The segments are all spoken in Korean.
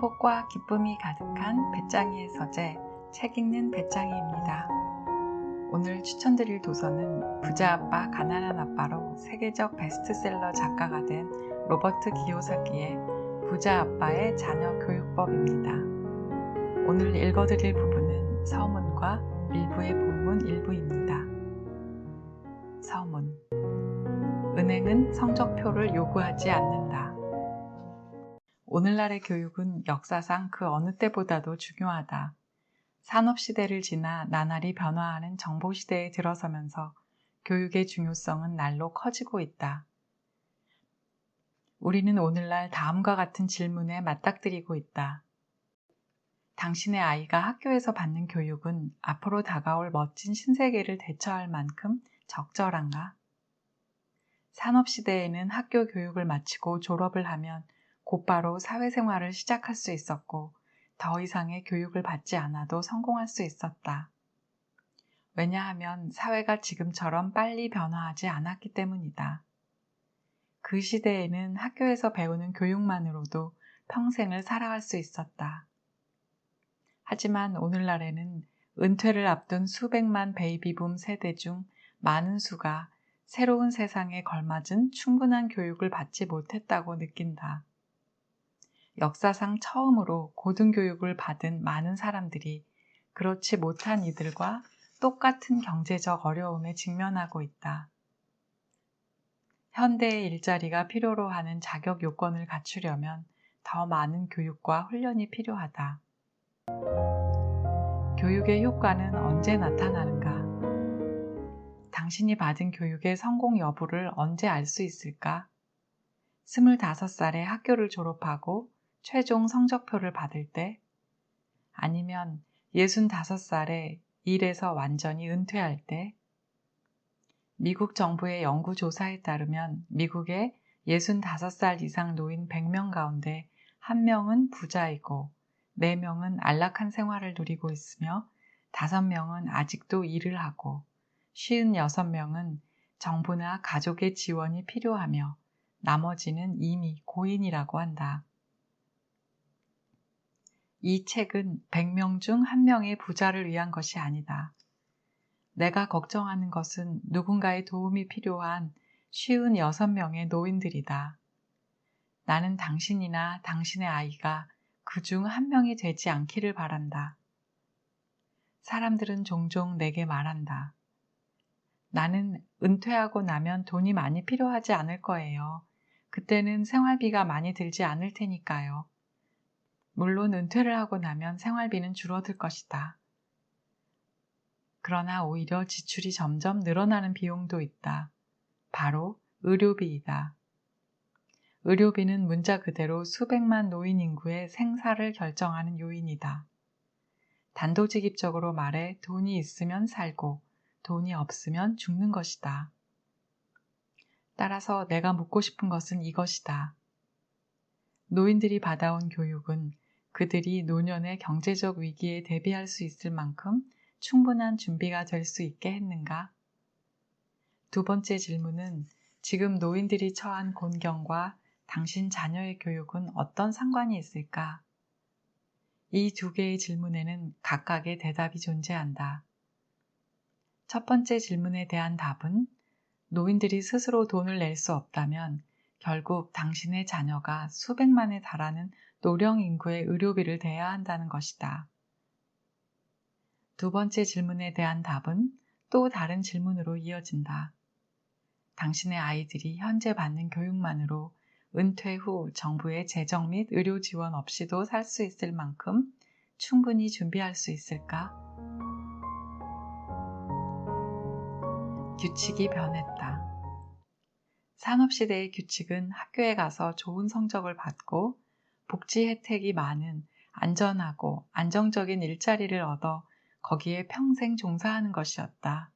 행복과 기쁨이 가득한 배짱이의 서재, 책 읽는 배짱이입니다. 오늘 추천드릴 도서는 부자 아빠 가난한 아빠로 세계적 베스트셀러 작가가 된 로버트 기요사키의 부자 아빠의 자녀 교육법입니다. 오늘 읽어드릴 부분은 서문과 일부의 본문 일부입니다. 서문. 은행은 성적표를 요구하지 않는다. 오늘날의 교육은 역사상 그 어느 때보다도 중요하다. 산업시대를 지나 나날이 변화하는 정보시대에 들어서면서 교육의 중요성은 날로 커지고 있다. 우리는 오늘날 다음과 같은 질문에 맞닥뜨리고 있다. 당신의 아이가 학교에서 받는 교육은 앞으로 다가올 멋진 신세계를 대처할 만큼 적절한가? 산업시대에는 학교 교육을 마치고 졸업을 하면 곧바로 사회생활을 시작할 수 있었고 더 이상의 교육을 받지 않아도 성공할 수 있었다. 왜냐하면 사회가 지금처럼 빨리 변화하지 않았기 때문이다. 그 시대에는 학교에서 배우는 교육만으로도 평생을 살아갈 수 있었다. 하지만 오늘날에는 은퇴를 앞둔 수백만 베이비붐 세대 중 많은 수가 새로운 세상에 걸맞은 충분한 교육을 받지 못했다고 느낀다. 역사상 처음으로 고등교육을 받은 많은 사람들이 그렇지 못한 이들과 똑같은 경제적 어려움에 직면하고 있다. 현대의 일자리가 필요로 하는 자격 요건을 갖추려면 더 많은 교육과 훈련이 필요하다. 교육의 효과는 언제 나타나는가? 당신이 받은 교육의 성공 여부를 언제 알 수 있을까? 25살에 학교를 졸업하고 최종 성적표를 받을 때, 아니면 65살에 일에서 완전히 은퇴할 때. 미국 정부의 연구조사에 따르면 미국의 65살 이상 노인 100명 가운데 1명은 부자이고 4명은 안락한 생활을 누리고 있으며 5명은 아직도 일을 하고 56명은 정부나 가족의 지원이 필요하며 나머지는 이미 고인이라고 한다. 이 책은 100명 중 1명의 부자를 위한 것이 아니다. 내가 걱정하는 것은 누군가의 도움이 필요한 56명의 노인들이다. 나는 당신이나 당신의 아이가 그 중 1명이 되지 않기를 바란다. 사람들은 종종 내게 말한다. 나는 은퇴하고 나면 돈이 많이 필요하지 않을 거예요. 그때는 생활비가 많이 들지 않을 테니까요. 물론 은퇴를 하고 나면 생활비는 줄어들 것이다. 그러나 오히려 지출이 점점 늘어나는 비용도 있다. 바로 의료비이다. 의료비는 문자 그대로 수백만 노인 인구의 생사를 결정하는 요인이다. 단도직입적으로 말해 돈이 있으면 살고 돈이 없으면 죽는 것이다. 따라서 내가 묻고 싶은 것은 이것이다. 노인들이 받아온 교육은 그들이 노년의 경제적 위기에 대비할 수 있을 만큼 충분한 준비가 될 수 있게 했는가? 두 번째 질문은 지금 노인들이 처한 곤경과 당신 자녀의 교육은 어떤 상관이 있을까? 이 두 개의 질문에는 각각의 대답이 존재한다. 첫 번째 질문에 대한 답은 노인들이 스스로 돈을 낼 수 없다면 결국 당신의 자녀가 수백만에 달하는 노령 인구의 의료비를 대야 한다는 것이다. 두 번째 질문에 대한 답은 또 다른 질문으로 이어진다. 당신의 아이들이 현재 받는 교육만으로 은퇴 후 정부의 재정 및 의료 지원 없이도 살 수 있을 만큼 충분히 준비할 수 있을까? 규칙이 변했다. 산업시대의 규칙은 학교에 가서 좋은 성적을 받고 복지 혜택이 많은 안전하고 안정적인 일자리를 얻어 거기에 평생 종사하는 것이었다.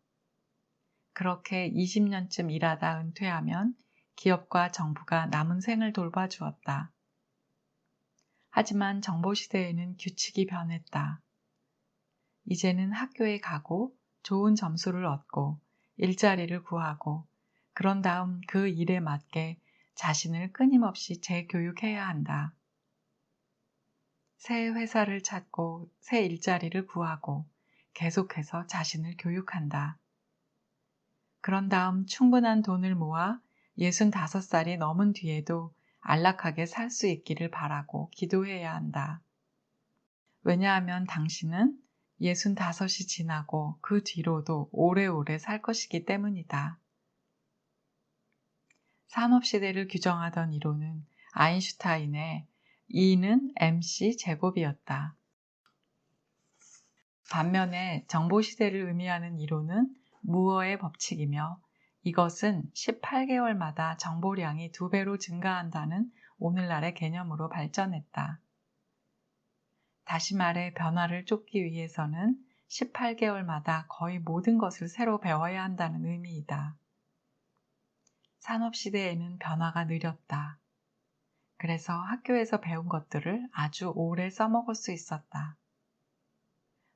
그렇게 20년쯤 일하다 은퇴하면 기업과 정부가 남은 생을 돌봐주었다. 하지만 정보시대에는 규칙이 변했다. 이제는 학교에 가고 좋은 점수를 얻고 일자리를 구하고 그런 다음 그 일에 맞게 자신을 끊임없이 재교육해야 한다. 새 회사를 찾고 새 일자리를 구하고 계속해서 자신을 교육한다. 그런 다음 충분한 돈을 모아 65살이 넘은 뒤에도 안락하게 살 수 있기를 바라고 기도해야 한다. 왜냐하면 당신은 65이 지나고 그 뒤로도 오래오래 살 것이기 때문이다. 산업시대를 규정하던 이론은 아인슈타인의 E는 mc 제곱이었다. 반면에 정보시대를 의미하는 이론은 무어의 법칙이며 이것은 18개월마다 정보량이 2배로 증가한다는 오늘날의 개념으로 발전했다. 다시 말해 변화를 쫓기 위해서는 18개월마다 거의 모든 것을 새로 배워야 한다는 의미이다. 산업시대에는 변화가 느렸다. 그래서 학교에서 배운 것들을 아주 오래 써먹을 수 있었다.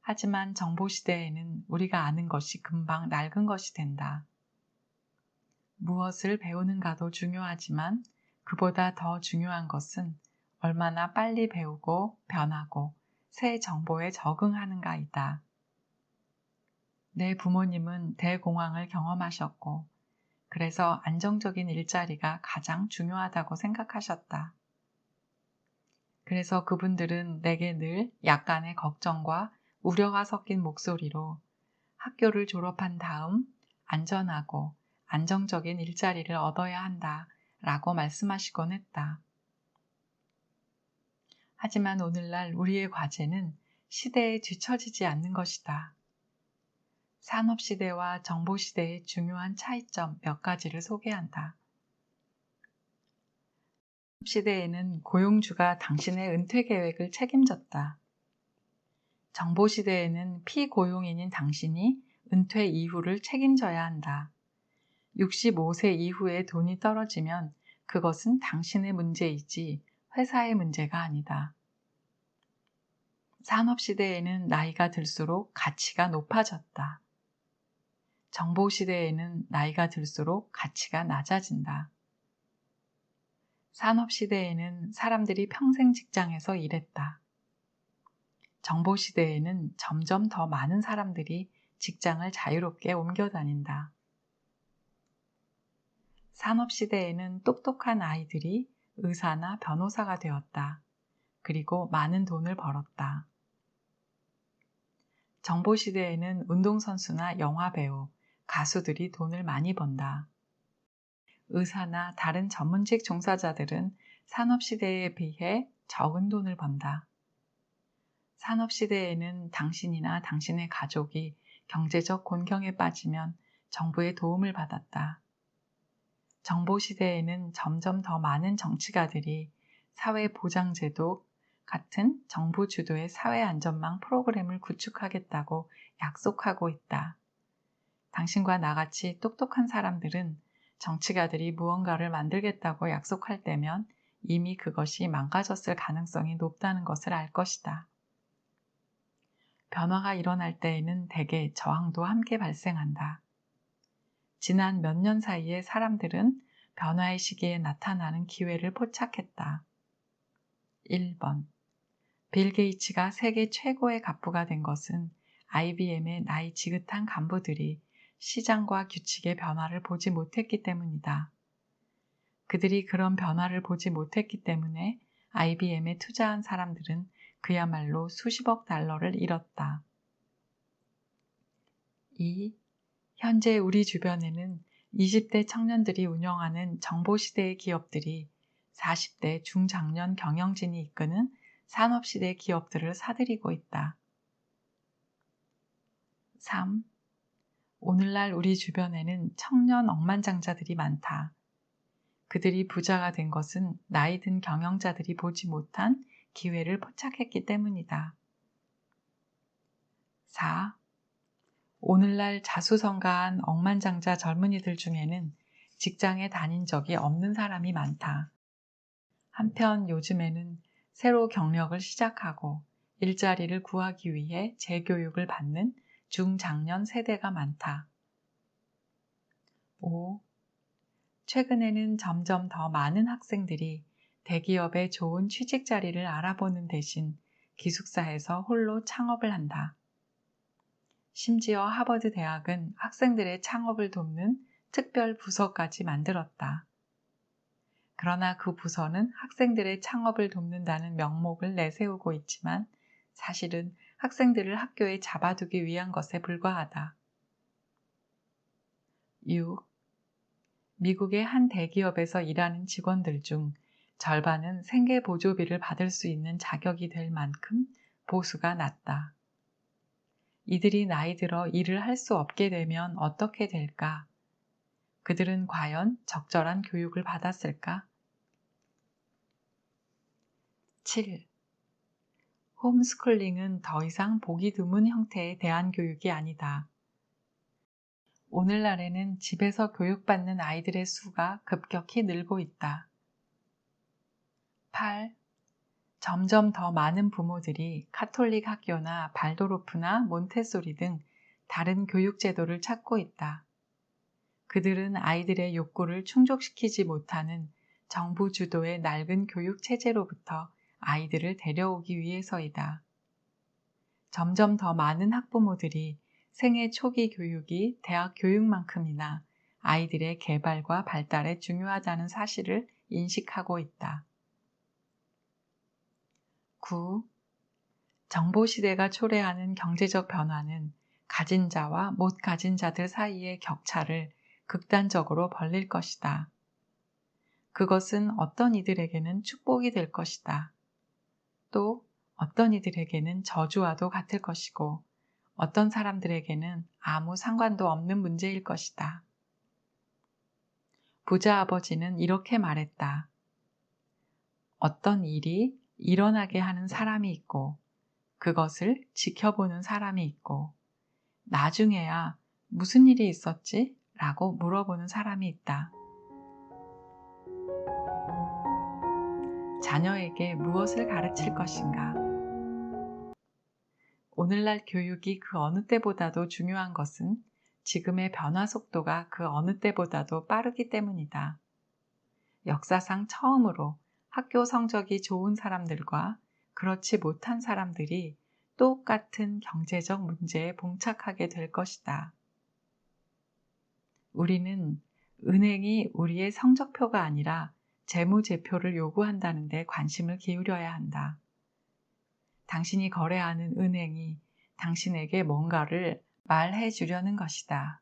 하지만 정보시대에는 우리가 아는 것이 금방 낡은 것이 된다. 무엇을 배우는가도 중요하지만 그보다 더 중요한 것은 얼마나 빨리 배우고 변하고 새 정보에 적응하는가이다. 내 부모님은 대공황을 경험하셨고 그래서 안정적인 일자리가 가장 중요하다고 생각하셨다. 그래서 그분들은 내게 늘 약간의 걱정과 우려가 섞인 목소리로 학교를 졸업한 다음 안전하고 안정적인 일자리를 얻어야 한다 라고 말씀하시곤 했다. 하지만 오늘날 우리의 과제는 시대에 뒤처지지 않는 것이다. 산업시대와 정보시대의 중요한 차이점 몇 가지를 소개한다. 산업시대에는 고용주가 당신의 은퇴 계획을 책임졌다. 정보시대에는 피고용인인 당신이 은퇴 이후를 책임져야 한다. 65세 이후에 돈이 떨어지면 그것은 당신의 문제이지 회사의 문제가 아니다. 산업시대에는 나이가 들수록 가치가 높아졌다. 정보시대에는 나이가 들수록 가치가 낮아진다. 산업시대에는 사람들이 평생 직장에서 일했다. 정보시대에는 점점 더 많은 사람들이 직장을 자유롭게 옮겨 다닌다. 산업시대에는 똑똑한 아이들이 의사나 변호사가 되었다. 그리고 많은 돈을 벌었다. 정보시대에는 운동선수나 영화배우, 가수들이 돈을 많이 번다. 의사나 다른 전문직 종사자들은 산업시대에 비해 적은 돈을 번다. 산업시대에는 당신이나 당신의 가족이 경제적 곤경에 빠지면 정부의 도움을 받았다. 정보시대에는 점점 더 많은 정치가들이 사회보장제도 같은 정부 주도의 사회안전망 프로그램을 구축하겠다고 약속하고 있다. 당신과 나같이 똑똑한 사람들은 정치가들이 무언가를 만들겠다고 약속할 때면 이미 그것이 망가졌을 가능성이 높다는 것을 알 것이다. 변화가 일어날 때에는 대개 저항도 함께 발생한다. 지난 몇 년 사이에 사람들은 변화의 시기에 나타나는 기회를 포착했다. 1번. 빌 게이츠가 세계 최고의 갑부가 된 것은 IBM의 나이 지긋한 간부들이 시장과 규칙의 변화를 보지 못했기 때문이다. 그들이 그런 변화를 보지 못했기 때문에 IBM에 투자한 사람들은 그야말로 수십억 달러를 잃었다. 2. 현재 우리 주변에는 20대 청년들이 운영하는 정보시대의 기업들이 40대 중장년 경영진이 이끄는 산업시대 기업들을 사들이고 있다. 3. 오늘날 우리 주변에는 청년 억만장자들이 많다. 그들이 부자가 된 것은 나이 든 경영자들이 보지 못한 기회를 포착했기 때문이다. 4. 오늘날 자수성가한 억만장자 젊은이들 중에는 직장에 다닌 적이 없는 사람이 많다. 한편 요즘에는 새로 경력을 시작하고 일자리를 구하기 위해 재교육을 받는 중장년 세대가 많다. 5. 최근에는 점점 더 많은 학생들이 대기업의 좋은 취직 자리를 알아보는 대신 기숙사에서 홀로 창업을 한다. 심지어 하버드 대학은 학생들의 창업을 돕는 특별 부서까지 만들었다. 그러나 그 부서는 학생들의 창업을 돕는다는 명목을 내세우고 있지만 사실은 학생들을 학교에 잡아두기 위한 것에 불과하다. 6. 미국의 한 대기업에서 일하는 직원들 중 절반은 생계보조비를 받을 수 있는 자격이 될 만큼 보수가 낮다. 이들이 나이 들어 일을 할 수 없게 되면 어떻게 될까? 그들은 과연 적절한 교육을 받았을까? 7. 홈스쿨링은 더 이상 보기 드문 형태의 대안교육이 아니다. 오늘날에는 집에서 교육받는 아이들의 수가 급격히 늘고 있다. 8. 점점 더 많은 부모들이 카톨릭 학교나 발도르프나 몬테소리 등 다른 교육 제도를 찾고 있다. 그들은 아이들의 욕구를 충족시키지 못하는 정부 주도의 낡은 교육 체제로부터 아이들을 데려오기 위해서이다. 점점 더 많은 학부모들이 생애 초기 교육이 대학 교육만큼이나 아이들의 개발과 발달에 중요하다는 사실을 인식하고 있다. 9. 정보시대가 초래하는 경제적 변화는 가진 자와 못 가진 자들 사이의 격차를 극단적으로 벌릴 것이다. 그것은 어떤 이들에게는 축복이 될 것이다. 또 어떤 이들에게는 저주와도 같을 것이고 어떤 사람들에게는 아무 상관도 없는 문제일 것이다. 부자 아버지는 이렇게 말했다. 어떤 일이 일어나게 하는 사람이 있고 그것을 지켜보는 사람이 있고 나중에야 무슨 일이 있었지? 라고 물어보는 사람이 있다. 자녀에게 무엇을 가르칠 것인가? 오늘날 교육이 그 어느 때보다도 중요한 것은 지금의 변화 속도가 그 어느 때보다도 빠르기 때문이다. 역사상 처음으로 학교 성적이 좋은 사람들과 그렇지 못한 사람들이 똑같은 경제적 문제에 봉착하게 될 것이다. 우리는 은행이 우리의 성적표가 아니라 재무제표를 요구한다는 데 관심을 기울여야 한다. 당신이 거래하는 은행이 당신에게 뭔가를 말해 주려는 것이다.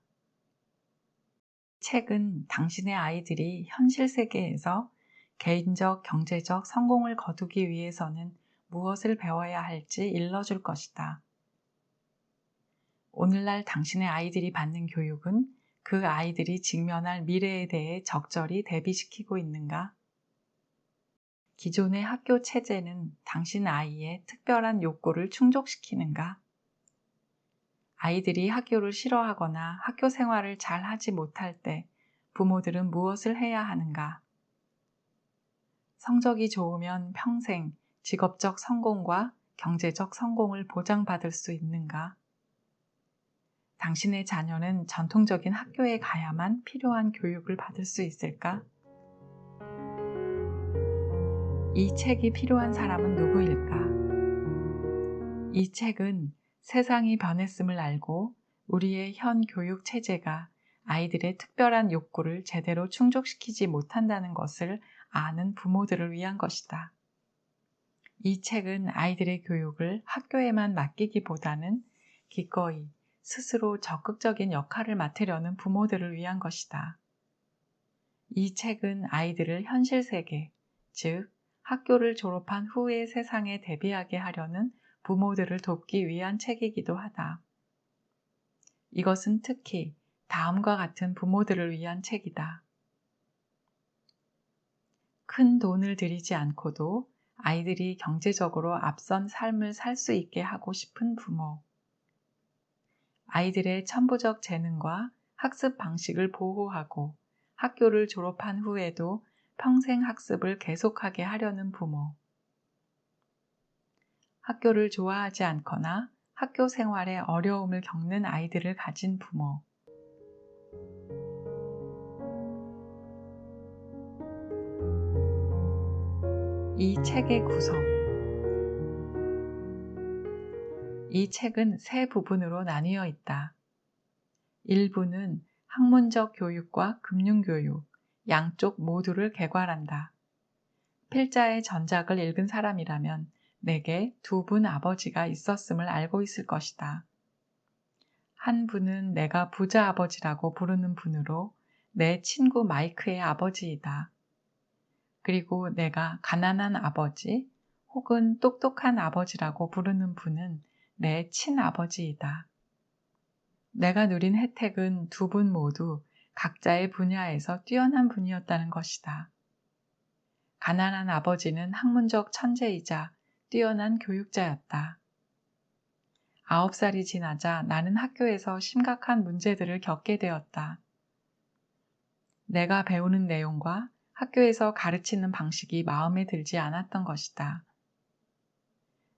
책은 당신의 아이들이 현실 세계에서 개인적, 경제적 성공을 거두기 위해서는 무엇을 배워야 할지 일러줄 것이다. 오늘날 당신의 아이들이 받는 교육은 그 아이들이 직면할 미래에 대해 적절히 대비시키고 있는가? 기존의 학교 체제는 당신 아이의 특별한 욕구를 충족시키는가? 아이들이 학교를 싫어하거나 학교 생활을 잘 하지 못할 때 부모들은 무엇을 해야 하는가? 성적이 좋으면 평생 직업적 성공과 경제적 성공을 보장받을 수 있는가? 당신의 자녀는 전통적인 학교에 가야만 필요한 교육을 받을 수 있을까? 이 책이 필요한 사람은 누구일까? 이 책은 세상이 변했음을 알고 우리의 현 교육 체제가 아이들의 특별한 욕구를 제대로 충족시키지 못한다는 것을 아는 부모들을 위한 것이다. 이 책은 아이들의 교육을 학교에만 맡기기보다는 기꺼이 스스로 적극적인 역할을 맡으려는 부모들을 위한 것이다. 이 책은 아이들을 현실 세계, 즉 학교를 졸업한 후의 세상에 대비하게 하려는 부모들을 돕기 위한 책이기도 하다. 이것은 특히 다음과 같은 부모들을 위한 책이다. 큰 돈을 들이지 않고도 아이들이 경제적으로 앞선 삶을 살 수 있게 하고 싶은 부모. 아이들의 천부적 재능과 학습 방식을 보호하고 학교를 졸업한 후에도 평생 학습을 계속하게 하려는 부모. 학교를 좋아하지 않거나 학교 생활에 어려움을 겪는 아이들을 가진 부모. 이 책의 구성. 이 책은 세 부분으로 나뉘어 있다. 1부는 학문적 교육과 금융교육, 양쪽 모두를 개괄한다. 필자의 전작을 읽은 사람이라면 내게 두 분 아버지가 있었음을 알고 있을 것이다. 한 분은 내가 부자 아버지라고 부르는 분으로 내 친구 마이크의 아버지이다. 그리고 내가 가난한 아버지 혹은 똑똑한 아버지라고 부르는 분은 내 친아버지이다. 내가 누린 혜택은 두 분 모두 각자의 분야에서 뛰어난 분이었다는 것이다. 가난한 아버지는 학문적 천재이자 뛰어난 교육자였다. 9살이 지나자 나는 학교에서 심각한 문제들을 겪게 되었다. 내가 배우는 내용과 학교에서 가르치는 방식이 마음에 들지 않았던 것이다.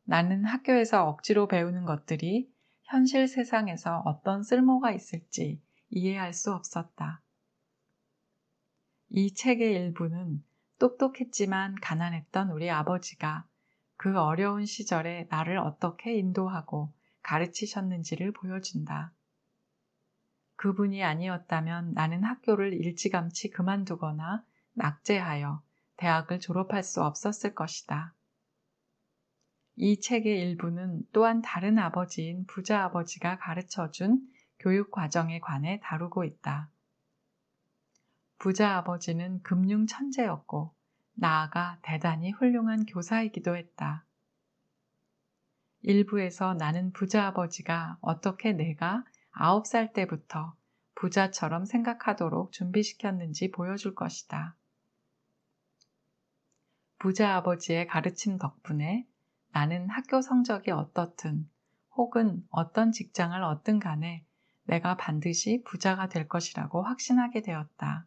나는 학교에서 억지로 배우는 것들이 현실 세상에서 어떤 쓸모가 있을지 이해할 수 없었다. 이 책의 일부는 똑똑했지만 가난했던 우리 아버지가 그 어려운 시절에 나를 어떻게 인도하고 가르치셨는지를 보여준다. 그분이 아니었다면 나는 학교를 일찌감치 그만두거나 낙제하여 대학을 졸업할 수 없었을 것이다. 이 책의 일부는 또한 다른 아버지인 부자 아버지가 가르쳐준 교육 과정에 관해 다루고 있다. 부자 아버지는 금융 천재였고 나아가 대단히 훌륭한 교사이기도 했다. 일부에서 나는 부자 아버지가 어떻게 내가 9살 때부터 부자처럼 생각하도록 준비시켰는지 보여줄 것이다. 부자 아버지의 가르침 덕분에 나는 학교 성적이 어떻든 혹은 어떤 직장을 얻든 간에 내가 반드시 부자가 될 것이라고 확신하게 되었다.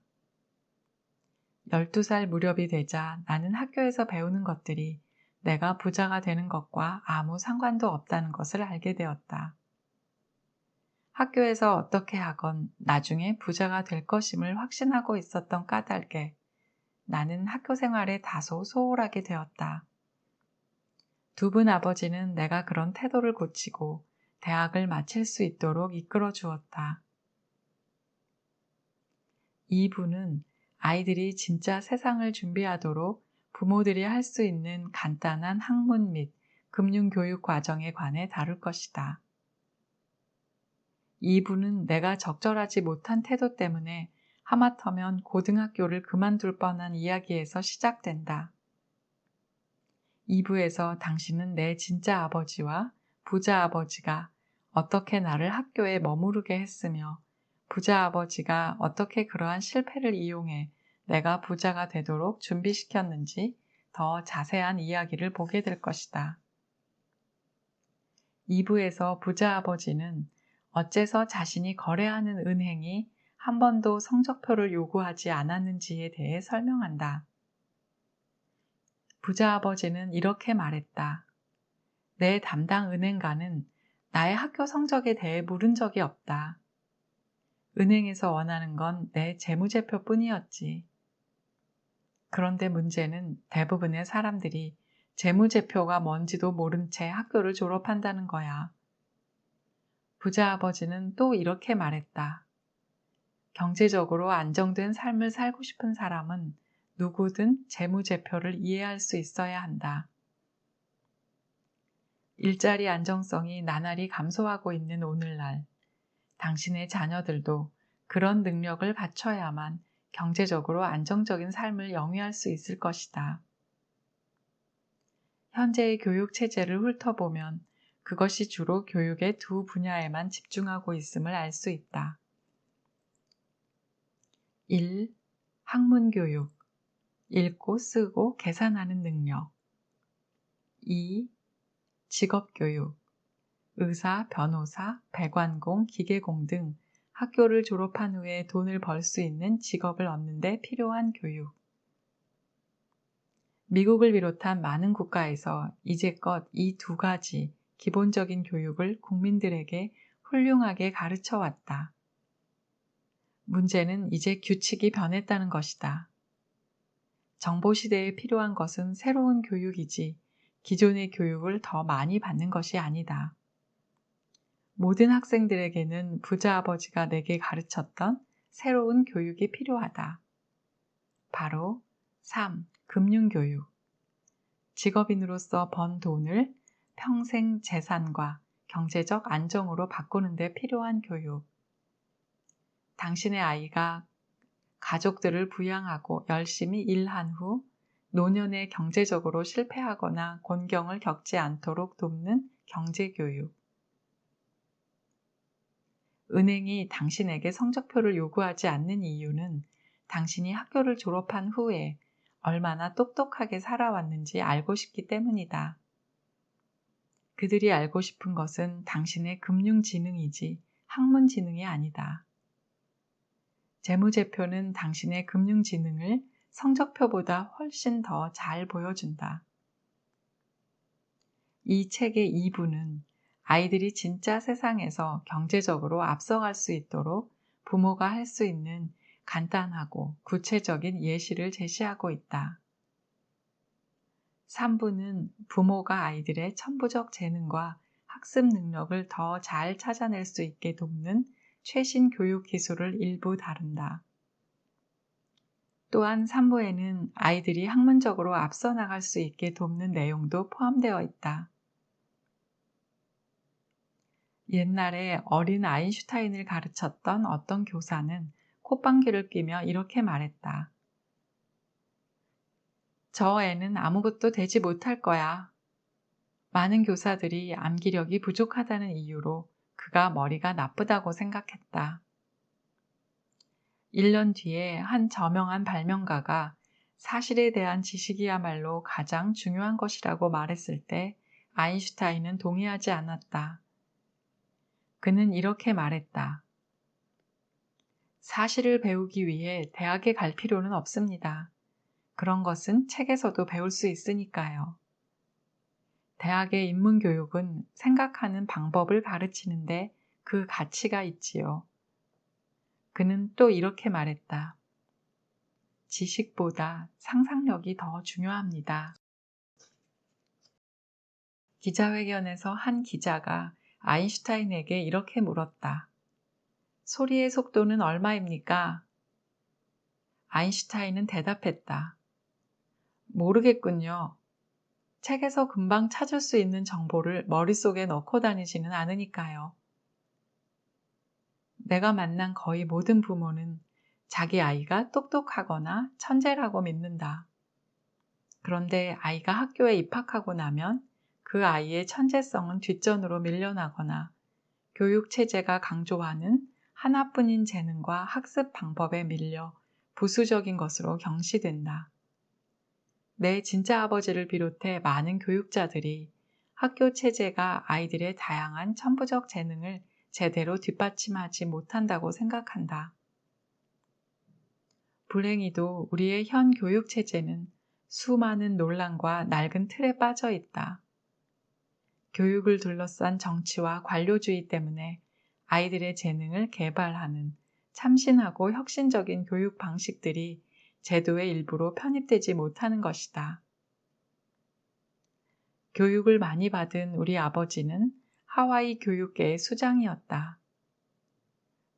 12살 무렵이 되자 나는 학교에서 배우는 것들이 내가 부자가 되는 것과 아무 상관도 없다는 것을 알게 되었다. 학교에서 어떻게 하건 나중에 부자가 될 것임을 확신하고 있었던 까닭에 나는 학교 생활에 다소 소홀하게 되었다. 두 분 아버지는 내가 그런 태도를 고치고 대학을 마칠 수 있도록 이끌어 주었다. 이분은 아이들이 진짜 세상을 준비하도록 부모들이 할 수 있는 간단한 학문 및 금융교육 과정에 관해 다룰 것이다. 이분은 내가 적절하지 못한 태도 때문에 하마터면 고등학교를 그만둘 뻔한 이야기에서 시작된다. 2부에서 당신은 내 진짜 아버지와 부자 아버지가 어떻게 나를 학교에 머무르게 했으며 부자 아버지가 어떻게 그러한 실패를 이용해 내가 부자가 되도록 준비시켰는지 더 자세한 이야기를 보게 될 것이다. 2부에서 부자 아버지는 어째서 자신이 거래하는 은행이 한 번도 성적표를 요구하지 않았는지에 대해 설명한다. 부자 아버지는 이렇게 말했다. 내 담당 은행가는 나의 학교 성적에 대해 물은 적이 없다. 은행에서 원하는 건 내 재무제표 뿐이었지. 그런데 문제는 대부분의 사람들이 재무제표가 뭔지도 모른 채 학교를 졸업한다는 거야. 부자 아버지는 또 이렇게 말했다. 경제적으로 안정된 삶을 살고 싶은 사람은 누구든 재무제표를 이해할 수 있어야 한다. 일자리 안정성이 나날이 감소하고 있는 오늘날, 당신의 자녀들도 그런 능력을 갖춰야만 경제적으로 안정적인 삶을 영위할 수 있을 것이다. 현재의 교육 체제를 훑어보면 그것이 주로 교육의 두 분야에만 집중하고 있음을 알 수 있다. 1. 학문교육, 읽고 쓰고 계산하는 능력. 2. 직업교육, 의사, 변호사, 배관공, 기계공 등 학교를 졸업한 후에 돈을 벌 수 있는 직업을 얻는 데 필요한 교육. 미국을 비롯한 많은 국가에서 이제껏 이 두 가지 기본적인 교육을 국민들에게 훌륭하게 가르쳐 왔다. 문제는 이제 규칙이 변했다는 것이다. 정보시대에 필요한 것은 새로운 교육이지 기존의 교육을 더 많이 받는 것이 아니다. 모든 학생들에게는 부자 아버지가 내게 가르쳤던 새로운 교육이 필요하다. 바로 3. 금융교육. 직업인으로서 번 돈을 평생 재산과 경제적 안정으로 바꾸는 데 필요한 교육. 당신의 아이가 가족들을 부양하고 열심히 일한 후 노년에 경제적으로 실패하거나 곤경을 겪지 않도록 돕는 경제교육. 은행이 당신에게 성적표를 요구하지 않는 이유는 당신이 학교를 졸업한 후에 얼마나 똑똑하게 살아왔는지 알고 싶기 때문이다. 그들이 알고 싶은 것은 당신의 금융지능이지 학문지능이 아니다. 재무제표는 당신의 금융지능을 성적표보다 훨씬 더 잘 보여준다. 이 책의 2부는 아이들이 진짜 세상에서 경제적으로 앞서갈 수 있도록 부모가 할 수 있는 간단하고 구체적인 예시를 제시하고 있다. 3부는 부모가 아이들의 천부적 재능과 학습 능력을 더 잘 찾아낼 수 있게 돕는 최신 교육 기술을 일부 다룬다. 또한 3부에는 아이들이 학문적으로 앞서 나갈 수 있게 돕는 내용도 포함되어 있다. 옛날에 어린 아인슈타인을 가르쳤던 어떤 교사는 콧방귀를 뀌며 이렇게 말했다. 저 애는 아무것도 되지 못할 거야. 많은 교사들이 암기력이 부족하다는 이유로 그가 머리가 나쁘다고 생각했다. 1년 뒤에 한 저명한 발명가가 사실에 대한 지식이야말로 가장 중요한 것이라고 말했을 때 아인슈타인은 동의하지 않았다. 그는 이렇게 말했다. 사실을 배우기 위해 대학에 갈 필요는 없습니다. 그런 것은 책에서도 배울 수 있으니까요. 대학의 인문교육은 생각하는 방법을 가르치는데 그 가치가 있지요. 그는 또 이렇게 말했다. 지식보다 상상력이 더 중요합니다. 기자회견에서 한 기자가 아인슈타인에게 이렇게 물었다. 소리의 속도는 얼마입니까? 아인슈타인은 대답했다. 모르겠군요. 책에서 금방 찾을 수 있는 정보를 머릿속에 넣고 다니지는 않으니까요. 내가 만난 거의 모든 부모는 자기 아이가 똑똑하거나 천재라고 믿는다. 그런데 아이가 학교에 입학하고 나면 그 아이의 천재성은 뒷전으로 밀려나거나 교육체제가 강조하는 하나뿐인 재능과 학습 방법에 밀려 부수적인 것으로 경시된다. 내 진짜 아버지를 비롯해 많은 교육자들이 학교 체제가 아이들의 다양한 천부적 재능을 제대로 뒷받침하지 못한다고 생각한다. 불행히도 우리의 현 교육체제는 수많은 논란과 낡은 틀에 빠져 있다. 교육을 둘러싼 정치와 관료주의 때문에 아이들의 재능을 개발하는 참신하고 혁신적인 교육 방식들이 제도의 일부로 편입되지 못하는 것이다. 교육을 많이 받은 우리 아버지는 하와이 교육계의 수장이었다.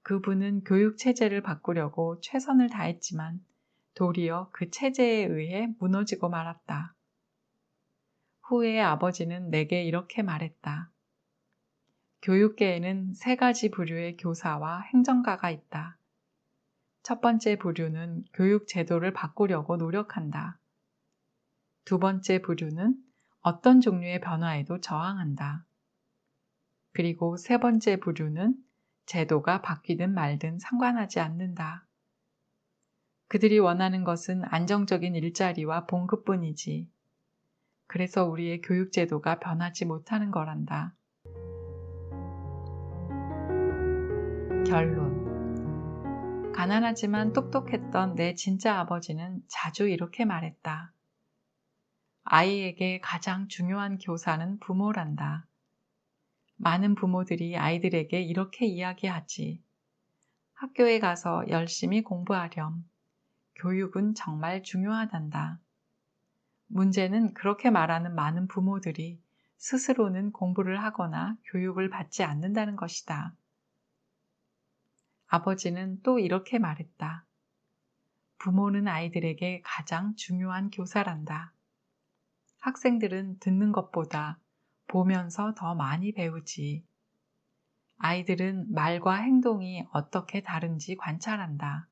그분은 교육 체제를 바꾸려고 최선을 다했지만 도리어 그 체제에 의해 무너지고 말았다. 후에 아버지는 내게 이렇게 말했다. 교육계에는 3가지 부류의 교사와 행정가가 있다. 첫 번째 부류는 교육 제도를 바꾸려고 노력한다. 두 번째 부류는 어떤 종류의 변화에도 저항한다. 그리고 세 번째 부류는 제도가 바뀌든 말든 상관하지 않는다. 그들이 원하는 것은 안정적인 일자리와 봉급뿐이지. 그래서 우리의 교육 제도가 변하지 못하는 거란다. 결론. 가난하지만 똑똑했던 내 진짜 아버지는 자주 이렇게 말했다. 아이에게 가장 중요한 교사는 부모란다. 많은 부모들이 아이들에게 이렇게 이야기하지. 학교에 가서 열심히 공부하렴. 교육은 정말 중요하단다. 문제는 그렇게 말하는 많은 부모들이 스스로는 공부를 하거나 교육을 받지 않는다는 것이다. 아버지는 또 이렇게 말했다. 부모는 아이들에게 가장 중요한 교사란다. 학생들은 듣는 것보다 보면서 더 많이 배우지. 아이들은 말과 행동이 어떻게 다른지 관찰한다.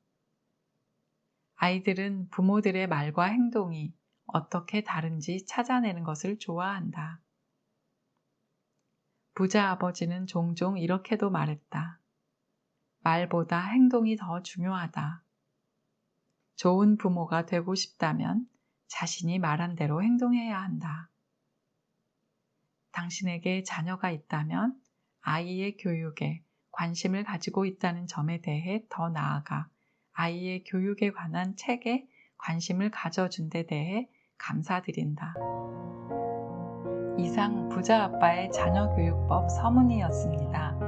아이들은 부모들의 말과 행동이 어떻게 다른지 찾아내는 것을 좋아한다. 부자 아버지는 종종 이렇게도 말했다. 말보다 행동이 더 중요하다. 좋은 부모가 되고 싶다면 자신이 말한 대로 행동해야 한다. 당신에게 자녀가 있다면 아이의 교육에 관심을 가지고 있다는 점에 대해 더 나아가 아이의 교육에 관한 책에 관심을 가져준 데 대해 감사드린다. 이상 부자 아빠의 자녀교육법 서문이었습니다.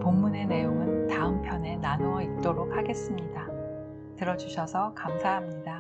본문의 내용은 다음 편에 나누어 읽도록 하겠습니다. 들어주셔서 감사합니다.